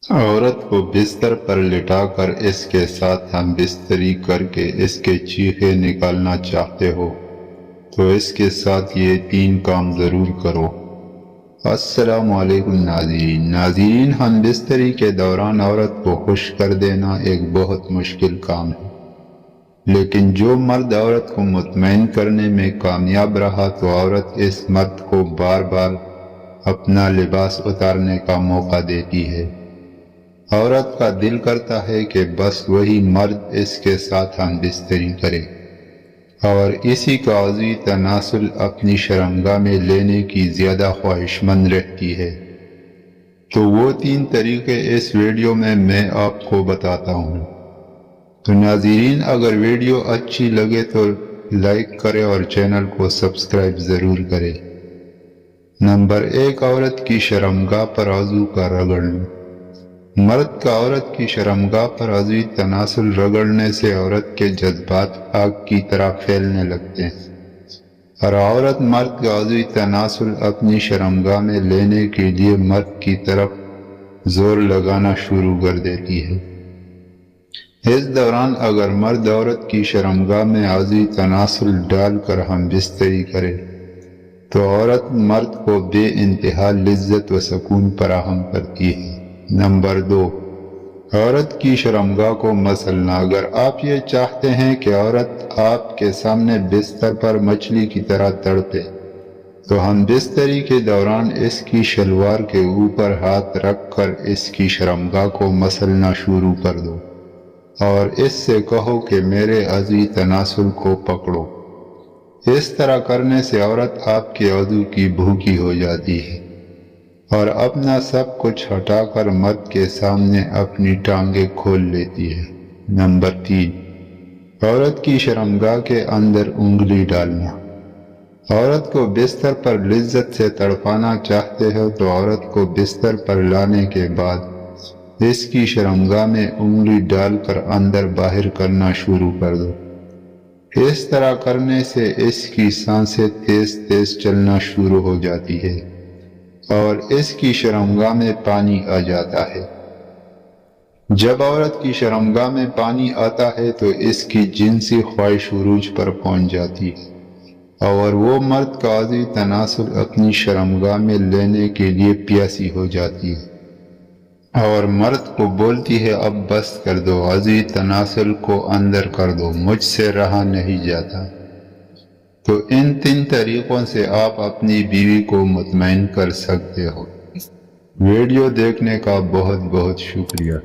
عورت کو بستر پر لٹا کر اس کے ساتھ ہم بستری کر کے اس کے چیخے نکالنا چاہتے ہو تو اس کے ساتھ یہ 3 کام ضرور کرو۔ السلام علیکم ناظرین، ہم بستری کے دوران عورت کو خوش کر دینا ایک بہت مشکل کام ہے، لیکن جو مرد عورت کو مطمئن کرنے میں کامیاب رہا تو عورت اس مرد کو بار بار اپنا لباس اتارنے کا موقع دیتی ہے۔ عورت کا دل کرتا ہے کہ بس وہی مرد اس کے ساتھ ہم بستری کرے، اور اسی کا عضوی تناسل اپنی شرمگاہ میں لینے کی زیادہ خواہش مند رہتی ہے۔ تو وہ 3 طریقے اس ویڈیو میں آپ کو بتاتا ہوں۔ تو ناظرین، اگر ویڈیو اچھی لگے تو لائک کرے اور چینل کو سبسکرائب ضرور کرے۔ نمبر 1، عورت کی شرمگاہ پر عضو کا رگڑنا۔ مرد کا عورت کی شرمگاہ پر عضوی تناسل رگڑنے سے عورت کے جذبات آگ کی طرح پھیلنے لگتے ہیں، اور عورت مرد کا عضوی تناسل اپنی شرمگاہ میں لینے کے لیے مرد کی طرف زور لگانا شروع کر دیتی ہے۔ اس دوران اگر مرد عورت کی شرمگاہ میں عضوی تناسل ڈال کر ہم بستری کرے تو عورت مرد کو بے انتہا لذت و سکون فراہم کرتی ہے۔ نمبر 2، عورت کی شرمگاہ کو مسلنا۔ اگر آپ یہ چاہتے ہیں کہ عورت آپ کے سامنے بستر پر مچھلی کی طرح تڑپے تو ہم بستری کے دوران اس کی شلوار کے اوپر ہاتھ رکھ کر اس کی شرمگاہ کو مسلنا شروع کر دو اور اس سے کہو کہ میرے عضوی تناسل کو پکڑو۔ اس طرح کرنے سے عورت آپ کے عضو کی بھوکی ہو جاتی ہے اور اپنا سب کچھ ہٹا کر مرد کے سامنے اپنی ٹانگیں کھول لیتی ہے۔ نمبر 3، عورت کی شرمگاہ کے اندر انگلی ڈالنا۔ عورت کو بستر پر لذت سے تڑپانا چاہتے ہو تو عورت کو بستر پر لانے کے بعد اس کی شرمگاہ میں انگلی ڈال کر اندر باہر کرنا شروع کر دو۔ اس طرح کرنے سے اس کی سانسیں تیز تیز چلنا شروع ہو جاتی ہے اور اس کی شرمگاہ میں پانی آ جاتا ہے۔ جب عورت کی شرمگاہ میں پانی آتا ہے تو اس کی جنسی خواہش عروج پر پہنچ جاتی ہے اور وہ مرد کا عضوی تناسل اپنی شرمگاہ میں لینے کے لیے پیاسی ہو جاتی ہے اور مرد کو بولتی ہے اب بس کر دو، عضوی تناسل کو اندر کر دو، مجھ سے رہا نہیں جاتا۔ تو ان 3 طریقوں سے آپ اپنی بیوی کو مطمئن کر سکتے ہو۔ ویڈیو دیکھنے کا بہت بہت شکریہ۔